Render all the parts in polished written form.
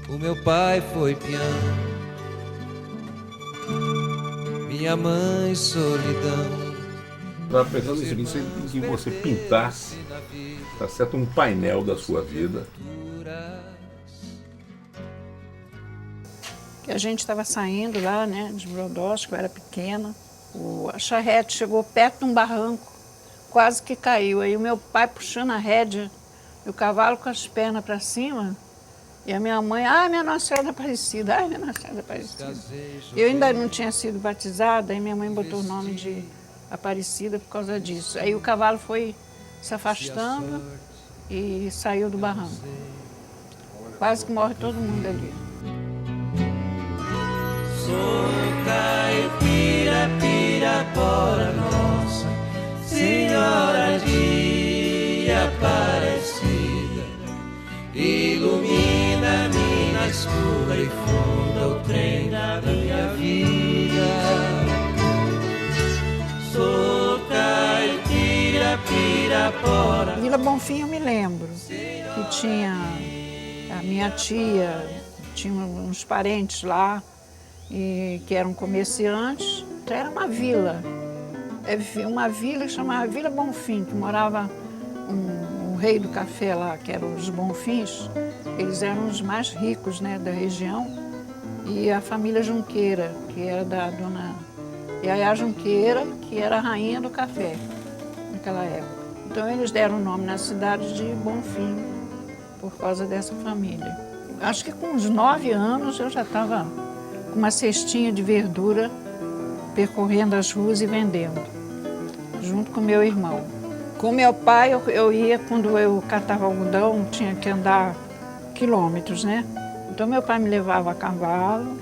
O meu pai foi peão, minha mãe solidão. Estava pensando o seguinte, que você pintar, tá certo, um painel da sua vida. Que a gente estava saindo lá, né, de Brodowski, eu era pequena. A charrete chegou perto de um barranco, quase que caiu. Aí o meu pai puxando a rédea, e o cavalo com as pernas para cima, e a minha mãe, ai, minha Nossa Senhora da Aparecida, ai, minha Nossa Senhora da Aparecida. Eu ainda não tinha sido batizada, aí minha mãe botou o nome de Aparecida por causa disso. Aí o cavalo foi se afastando e saiu do barranco. Quase que morre todo mundo ali. Sou caipira, pirapora nossa, Senhora de Aparecida, ilumina-me na escura e funda o trem da minha vida. Sou caipira, pirapora. Vila Bonfim eu me lembro que tinha a minha tia, tinha uns parentes lá, e que eram comerciantes. Então era uma vila que chamava Vila Bonfim, que morava um rei do café lá, que eram os Bonfins. Eles eram os mais ricos, né, da região, e a família Junqueira, que era da dona Yaya Junqueira, que era a rainha do café naquela época. Então eles deram o nome na cidade de Bonfim, por causa dessa família. Acho que com uns 9 anos eu já estava com uma cestinha de verdura, percorrendo as ruas e vendendo, junto com meu irmão. Com meu pai, eu ia, quando eu catava algodão, tinha que andar quilômetros, né? Então meu pai me levava a cavalo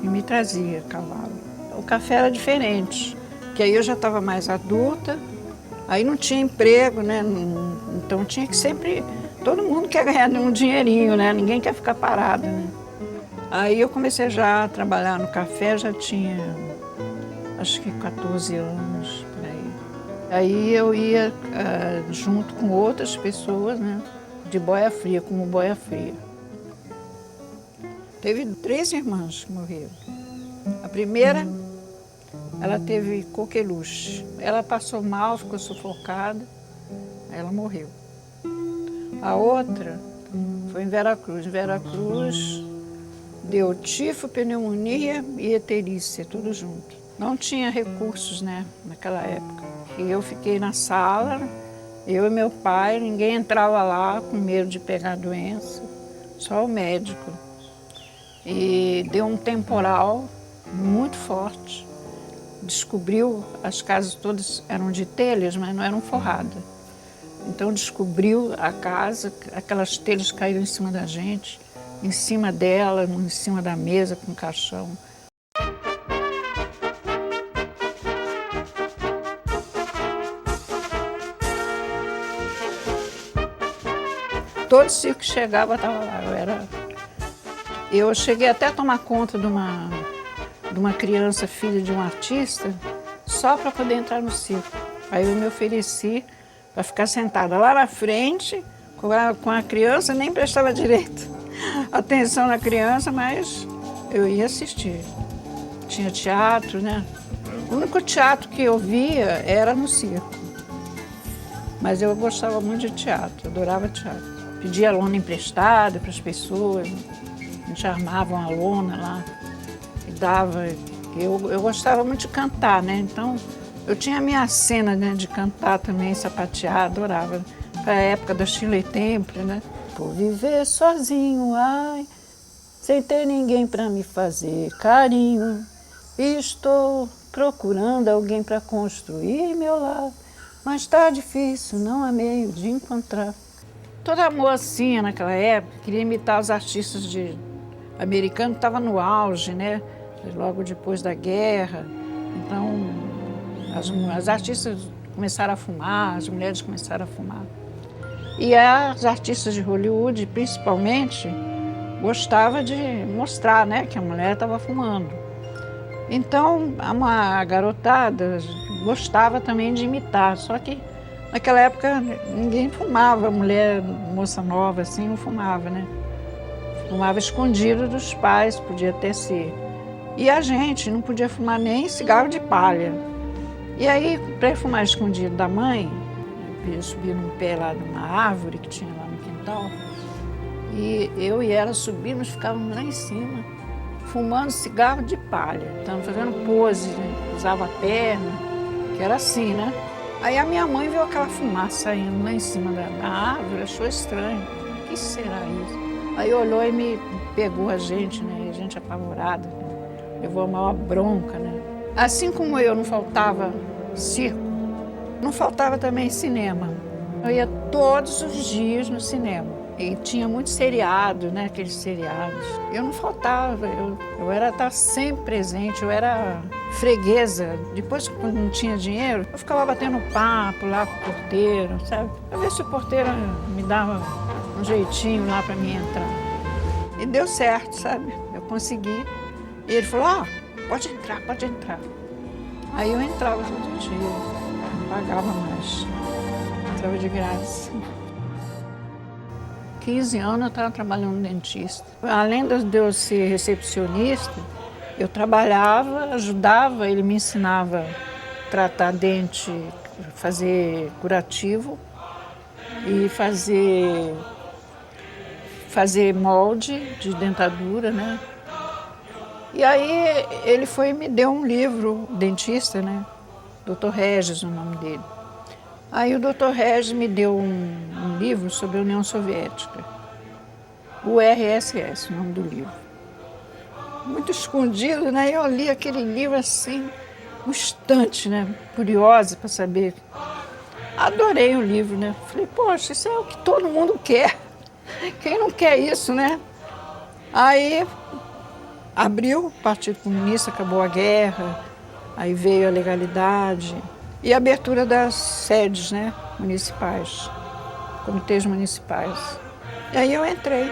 e me trazia a cavalo. O café era diferente, que aí eu já estava mais adulta, aí não tinha emprego, né? Então tinha que sempre... Todo mundo quer ganhar um dinheirinho, né? Ninguém quer ficar parado, né? Aí eu comecei já a trabalhar no café, já tinha acho que 14 anos, por aí. Aí eu ia junto com outras pessoas, né, de boia fria, como boia fria. Teve 3 irmãs que morreram. A primeira, ela teve coqueluche. Ela passou mal, ficou sufocada, aí ela morreu. A outra foi em Veracruz. Em Veracruz, deu tifo, pneumonia e eterícia, tudo junto. Não tinha recursos, né, naquela época. E eu fiquei na sala, eu e meu pai, ninguém entrava lá com medo de pegar a doença, só o médico. E deu um temporal muito forte. Descobriu, as casas todas eram de telhas, mas não eram forradas. Então descobriu a casa, aquelas telhas caíram em cima da gente, em cima dela, em cima da mesa com o caixão. Todo circo que chegava estava lá. Eu cheguei até a tomar conta de uma criança, filha de um artista, só para poder entrar no circo. Aí eu me ofereci para ficar sentada lá na frente, com a criança, nem prestava direito atenção na criança, mas eu ia assistir. Tinha teatro, né? O único teatro que eu via era no circo. Mas eu gostava muito de teatro, adorava teatro. Pedia lona emprestada para as pessoas, a gente armava uma lona lá e dava. Eu gostava muito de cantar, né? Então eu tinha a minha cena, né, de cantar também, sapatear, adorava. Para a época da Shirley Temple, né? Por viver sozinho, ai, sem ter ninguém para me fazer carinho. Estou procurando alguém para construir meu lar, mas tá difícil, não há meio de encontrar. Toda mocinha naquela época queria imitar os artistas americanos, estava no auge, né? Logo depois da guerra. Então, as artistas começaram a fumar, as mulheres começaram a fumar. E as artistas de Hollywood, principalmente, gostavam de mostrar, né, que a mulher estava fumando. Então, a garotada gostava também de imitar, só que naquela época ninguém fumava, mulher, moça nova assim, não fumava, né? Fumava escondido dos pais, podia até ser. E a gente não podia fumar nem cigarro de palha. E aí, para fumar escondido da mãe, eu subia num pé lá de uma árvore que tinha lá no quintal, e eu e ela subíamos, ficávamos lá em cima, fumando cigarro de palha. Estávamos fazendo pose, né? Usava a perna, que era assim, né? Aí a minha mãe viu aquela fumaça saindo lá em cima da árvore, achou estranho. O que será isso? Aí olhou e me pegou a gente, né? A gente apavorada, né? Levou a maior bronca, né? Assim como eu não faltava circo, não faltava também cinema. Eu ia todos os dias no cinema. E tinha muito seriado, né? Aqueles seriados. Eu não faltava, eu era estar sempre presente, eu era freguesa. Depois, quando não tinha dinheiro, eu ficava batendo papo lá com o porteiro, sabe? Pra ver se o porteiro me dava um jeitinho lá para mim entrar. E deu certo, sabe? Eu consegui. E ele falou, pode entrar, pode entrar. Aí eu entrava todo dia, não pagava mais, entrava de graça. 15 anos eu estava trabalhando no dentista. Além de eu ser recepcionista, eu trabalhava, ajudava, ele me ensinava a tratar dente, fazer curativo e fazer molde de dentadura, né? E aí ele foi e me deu um livro, dentista, né? Dr. Regis, o nome dele. Aí o Dr. Regis me deu um livro sobre a União Soviética. O RSS, o nome do livro. Muito escondido, né? Eu li aquele livro assim, um instante, né? Curiosa para saber. Adorei o livro, né? Falei, poxa, isso é o que todo mundo quer. Quem não quer isso, né? Aí abriu o Partido Comunista, acabou a guerra, aí veio a legalidade e a abertura das sedes, né, municipais, comitês municipais. E aí eu entrei.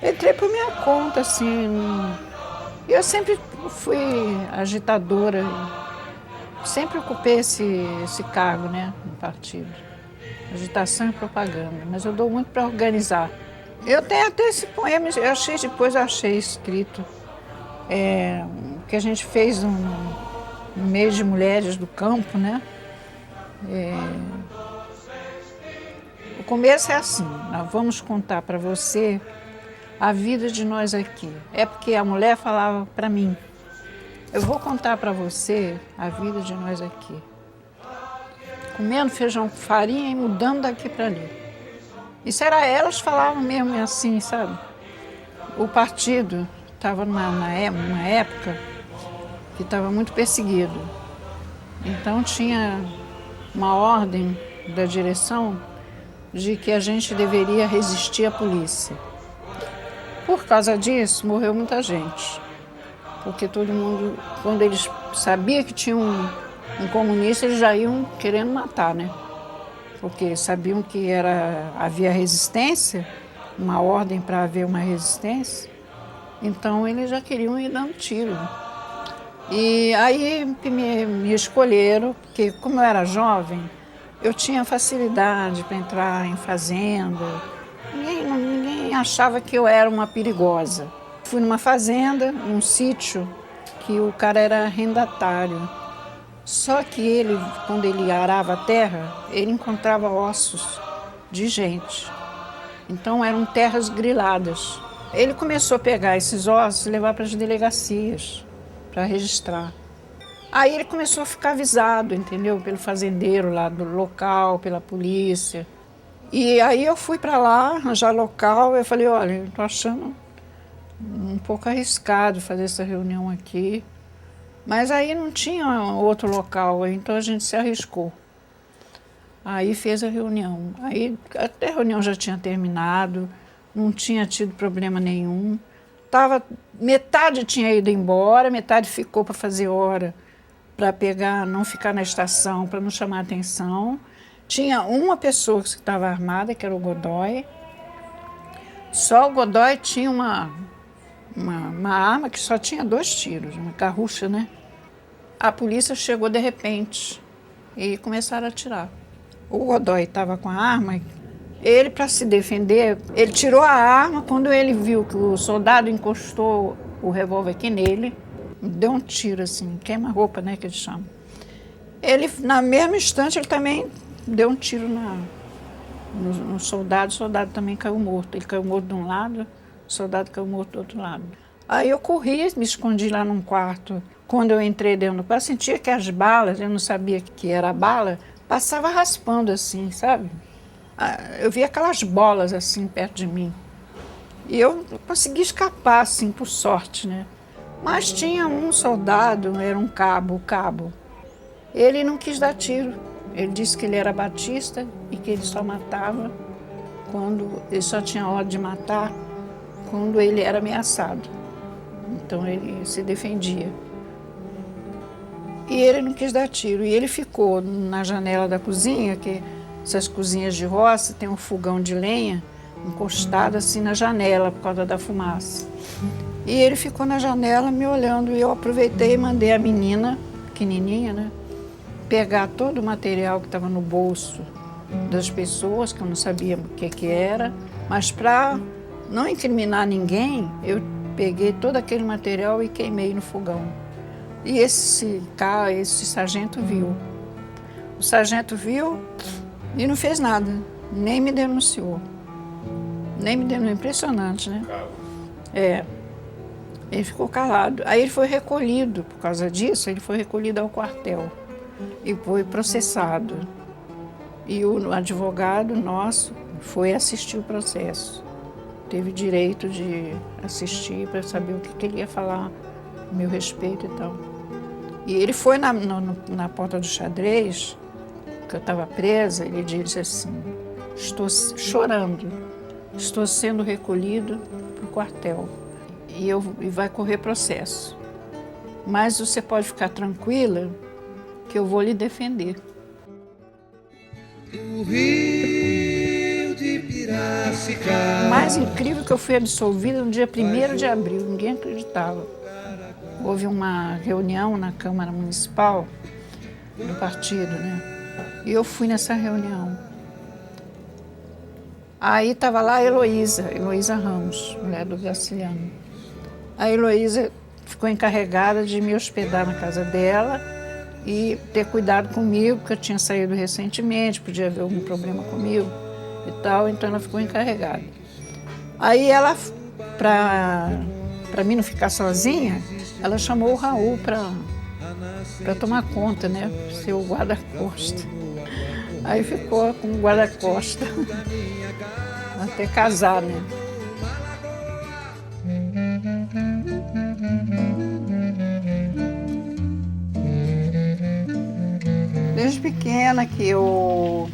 Entrei por minha conta, assim. Eu sempre fui agitadora, sempre ocupei esse cargo, né, no partido. Agitação e propaganda, mas eu dou muito para organizar. Eu tenho até esse poema, eu achei escrito, que a gente fez no mês de mulheres do campo, né? O começo é assim, nós vamos contar para você a vida de nós aqui. É porque a mulher falava para mim, eu vou contar para você a vida de nós aqui. Comendo feijão com farinha e mudando daqui para ali. Isso era elas falavam mesmo assim, sabe? O partido estava numa época que estava muito perseguido. Então tinha uma ordem da direção de que a gente deveria resistir à polícia. Por causa disso, morreu muita gente. Porque todo mundo, quando eles sabiam que tinha um comunista, eles já iam querendo matar, né? Porque sabiam que havia resistência, uma ordem para haver uma resistência, então eles já queriam ir dando tiro. E aí me escolheram, porque como eu era jovem, eu tinha facilidade para entrar em fazenda, ninguém achava que eu era uma perigosa. Fui numa fazenda, num sítio, que o cara era arrendatário. Só que ele, quando ele arava a terra, ele encontrava ossos de gente. Então eram terras griladas. Ele começou a pegar esses ossos e levar para as delegacias, para registrar. Aí ele começou a ficar avisado, entendeu? Pelo fazendeiro lá do local, pela polícia. E aí eu fui para lá, arranjar local, eu falei, olha, eu estou achando um pouco arriscado fazer essa reunião aqui. Mas aí não tinha outro local, então a gente se arriscou. Aí fez a reunião. Aí até a reunião já tinha terminado, não tinha tido problema nenhum. Metade tinha ido embora, metade ficou para fazer hora, para não ficar na estação, para não chamar atenção. Tinha uma pessoa que estava armada, que era o Godoy. Só o Godoy tinha uma arma que só tinha 2 tiros, uma carrucha, né? A polícia chegou de repente. e começaram a atirar. O Godoy estava com a arma, ele, para se defender, ele tirou a arma. Quando ele viu que o soldado encostou o revólver aqui nele, deu um tiro assim, queima-roupa, né, que eles chamam. Ele, na mesma instante, ele também deu um tiro no soldado, o soldado também caiu morto. Ele caiu morto de um lado, o soldado caiu morto do outro lado. Aí eu corri, me escondi lá num quarto. Quando eu entrei dentro do quarto, sentia que as balas, eu não sabia que era bala, passava raspando assim, sabe? Eu via aquelas bolas assim perto de mim. E eu consegui escapar, assim, por sorte, né? Mas tinha um soldado, era um cabo, o cabo. Ele não quis dar tiro. Ele disse que ele era batista e que ele só matava quando... Ele só tinha ordem de matar quando ele era ameaçado. Então ele se defendia. E ele não quis dar tiro. E ele ficou na janela da cozinha, que essas cozinhas de roça tem um fogão de lenha encostado assim na janela por causa da fumaça. E ele ficou na janela me olhando e eu aproveitei e mandei a menina, pequenininha, né, pegar todo o material que estava no bolso das pessoas, que eu não sabia o que era, mas para não incriminar ninguém, eu peguei todo aquele material e queimei no fogão. E esse sargento viu. O sargento viu e não fez nada, nem me denunciou. Nem me denunciou, impressionante, né? É. Ele ficou calado. Aí ele foi recolhido, por causa disso, ele foi recolhido ao quartel e foi processado. E o advogado nosso foi assistir o processo. Teve direito de assistir para saber o que ele ia falar a meu respeito e tal. E ele foi na porta do xadrez, que eu estava presa, ele disse assim: estou chorando, estou sendo recolhido para o quartel e vai correr processo. Mas você pode ficar tranquila que eu vou lhe defender. O Rio de Piracicaba. O mais incrível é que eu fui absolvida no dia 1º de abril, ninguém acreditava. Houve uma reunião na Câmara Municipal do partido, né? E eu fui nessa reunião. Aí estava lá a Heloísa Ramos, mulher do Graciliano. A Heloísa ficou encarregada de me hospedar na casa dela e ter cuidado comigo, porque eu tinha saído recentemente, podia haver algum problema comigo e tal, então ela ficou encarregada. Aí ela, para mim não ficar sozinha, ela chamou o Raul para tomar conta, né, ser o guarda-costa. Aí ficou como guarda-costa até casar, né. Desde pequena que eu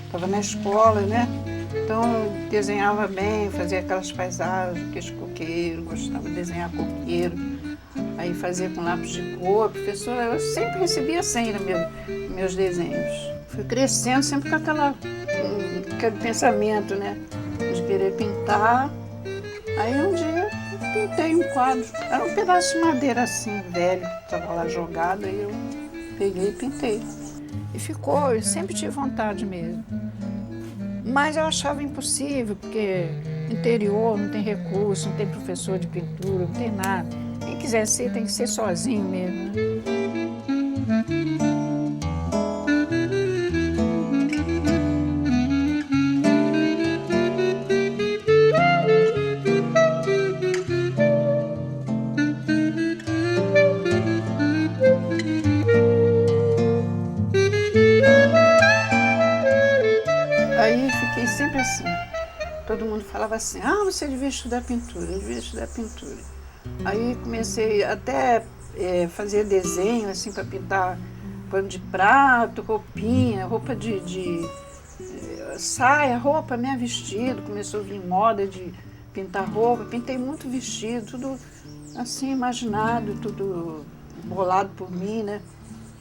estava na escola, né? Então eu desenhava bem, fazia aquelas paisagens, aqueles coqueiros, gostava de desenhar coqueiro. Aí fazia com lápis de cor. A professora, eu sempre recebia 100 nos meus desenhos. Fui crescendo sempre com aquele pensamento, né? De querer pintar. Aí um dia eu pintei um quadro. Era um pedaço de madeira assim, velho, que estava lá jogado, aí eu peguei e pintei. E ficou, eu sempre tive vontade mesmo. Mas eu achava impossível, porque interior não tem recurso, não tem professor de pintura, não tem nada. Quem quiser ser, tem que ser sozinho mesmo, né? Aí fiquei sempre assim. Todo mundo falava assim: ah, você devia estudar pintura, devia estudar pintura. Aí comecei até fazer desenho assim para pintar pano de prato, roupinha, roupa de saia, roupa, né, vestido. Começou a vir moda de pintar roupa, pintei muito vestido, tudo assim imaginado, tudo bolado por mim, né.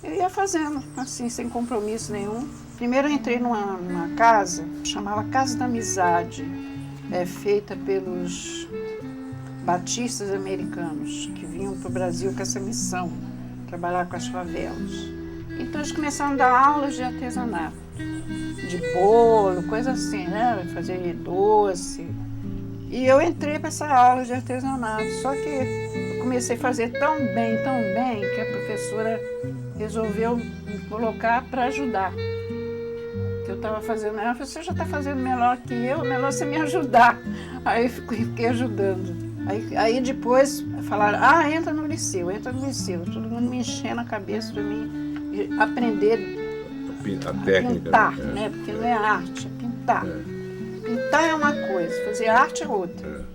Eu ia fazendo assim, sem compromisso nenhum. Primeiro eu entrei numa casa, chamava Casa da Amizade, feita pelos batistas americanos, que vinham para o Brasil com essa missão, trabalhar com as favelas. Então eles começaram a dar aulas de artesanato, de bolo, coisa assim, né? Fazer doce. E eu entrei para essa aula de artesanato, só que eu comecei a fazer tão bem, que a professora resolveu me colocar para ajudar. Que eu estava fazendo, ela falou, você já está fazendo melhor que eu, melhor você me ajudar. Aí eu fiquei ajudando. Aí depois falaram, entra no liceu. Todo mundo me enchendo a cabeça para mim aprender A técnica. pintar, né? Porque não é arte, é pintar. Pintar é uma coisa, fazer arte é outra.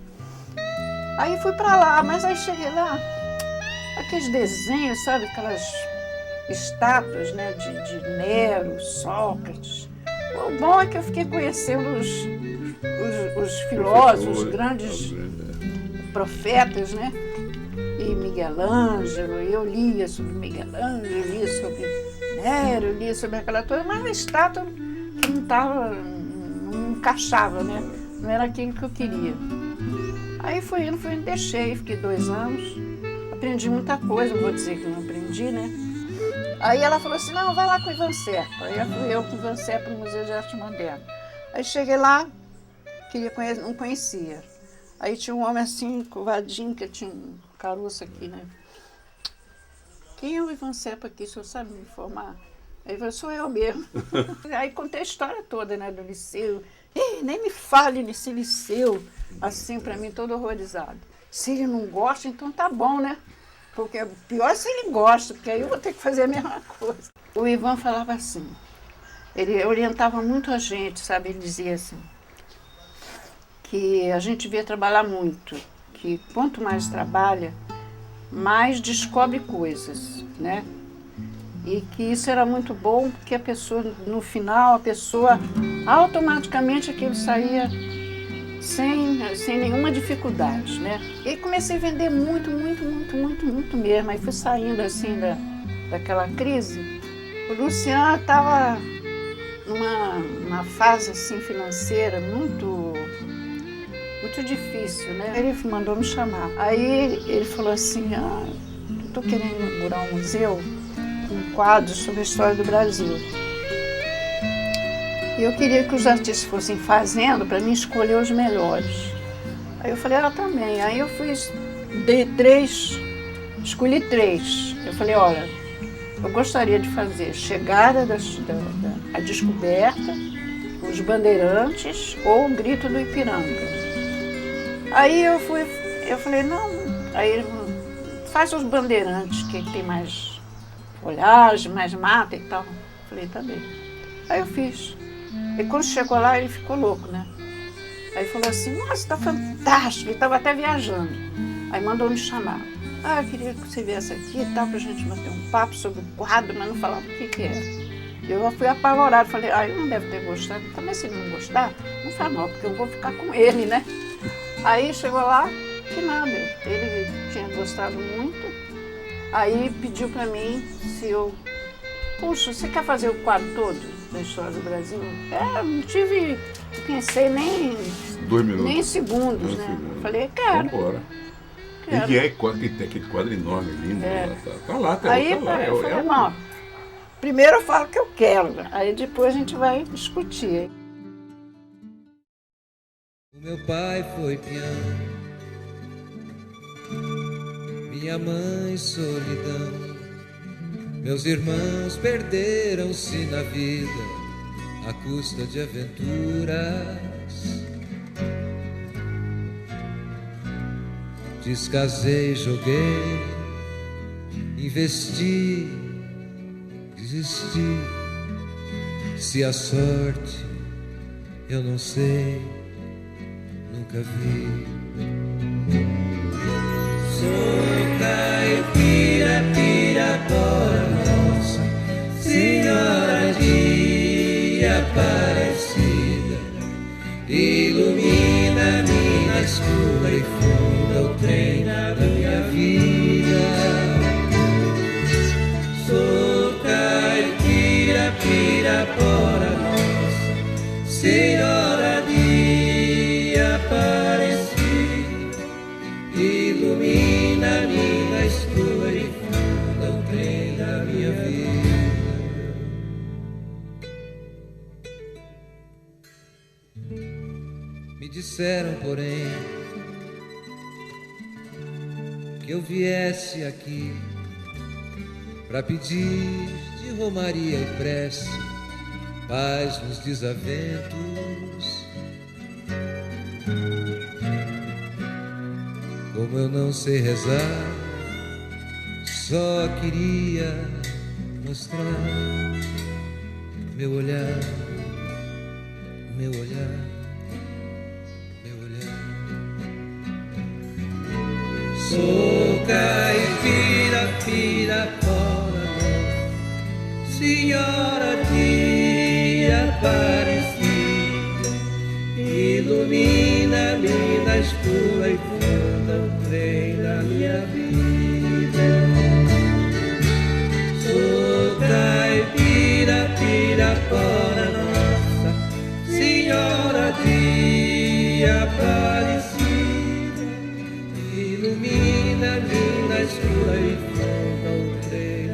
Aí fui para lá, mas aí cheguei lá, aqueles desenhos, sabe, aquelas estátuas, né, de Nero, Sócrates. O bom é que eu fiquei conhecendo os filósofos, os grandes profetas, né? E Miguel Ângelo, eu lia sobre Miguel Ângelo, lia sobre Nero, lia sobre aquela coisa, mas a estátua não encaixava, né? Não era aquilo que eu queria. Aí fui indo, deixei, fiquei 2 anos, aprendi muita coisa, não vou dizer que não aprendi, né? Aí ela falou assim, não, vai lá com o Ivan Serpa. Aí fui eu com o Ivan Serpa no Museu de Arte Moderna. Aí cheguei lá, queria conhecer, não conhecia. Aí tinha um homem assim, covadinho, que tinha um caroço aqui, né? Quem é o Ivan Serpa aqui, o senhor sabe me informar? Aí ele falou, sou eu mesmo. Aí contei a história toda, né, do liceu. Nem me fale nesse liceu, assim, para mim, todo horrorizado. Se ele não gosta, então tá bom, né? Porque pior se ele gosta, porque aí eu vou ter que fazer a mesma coisa. O Ivan falava assim, ele orientava muito a gente, sabe? Ele dizia assim, que a gente devia trabalhar muito, que quanto mais trabalha, mais descobre coisas, né? E que isso era muito bom, porque a pessoa, no final, a pessoa automaticamente aquilo saía sem nenhuma dificuldade, né? E comecei a vender muito mesmo. Aí fui saindo assim daquela crise. O Luciano estava numa fase assim financeira muito difícil, né? Ele mandou me chamar. Aí ele falou assim, estou querendo inaugurar um museu com quadros sobre a história do Brasil. E eu queria que os artistas fossem fazendo para mim escolher os melhores. Aí eu falei, também. Aí eu escolhi 3. Eu falei, olha, eu gostaria de fazer Chegada a Descoberta, Os Bandeirantes ou O Grito do Ipiranga. Aí eu falei, não, aí ele falou, faz Os Bandeirantes, que tem mais folhagem, mais mata e tal. Eu falei, tá bem. Aí eu fiz. E quando chegou lá, ele ficou louco, né? Aí falou assim, nossa, tá fantástico. Ele estava até viajando. Aí mandou me chamar. Eu queria que você viesse aqui e tal, pra gente bater um papo sobre o quadro, mas não falava o que era. Eu fui apavorado, falei, ele não deve ter gostado. Também se ele não gostar, não faz mal, porque eu vou ficar com ele, né? Aí chegou lá, que nada. Ele tinha gostado muito. Aí pediu pra mim se eu... Puxa, você quer fazer o quadro todo da história do Brasil? Não pensei nem 2 minutos. Nem segundos, né? Falei, quero. Vamos embora. E que tem aquele quadro enorme, lindo. Tá lá. Aí eu falei, não, primeiro eu falo que eu quero, aí depois a gente vai discutir. O meu pai foi peão, minha mãe solidão. Meus irmãos perderam-se na vida à custa de aventuras. Descasei, joguei, investi, desisti. Se a sorte eu não sei, nunca vi. Sou caipira, pirapora, Nossa Senhora de Aparecida, ilumina minha escura e funda o trem da minha vida. Sou caipira, pirapora, Nossa Senhora de Aparecida, ilumina minha escura e funda o trem da minha vida. Me disseram, porém, que eu viesse aqui pra pedir de romaria e prece paz nos desaventos. Como eu não sei rezar, só queria mostrar meu olhar, meu olhar, meu olhar. Sou caipira, pirapora, Senhora de Aparecida, ilumina-me na escura e funda o trem da minha vida. Sou caipira, pirapora, Nossa Senhora de Aparecida, ilumina-me na escura e funda o trem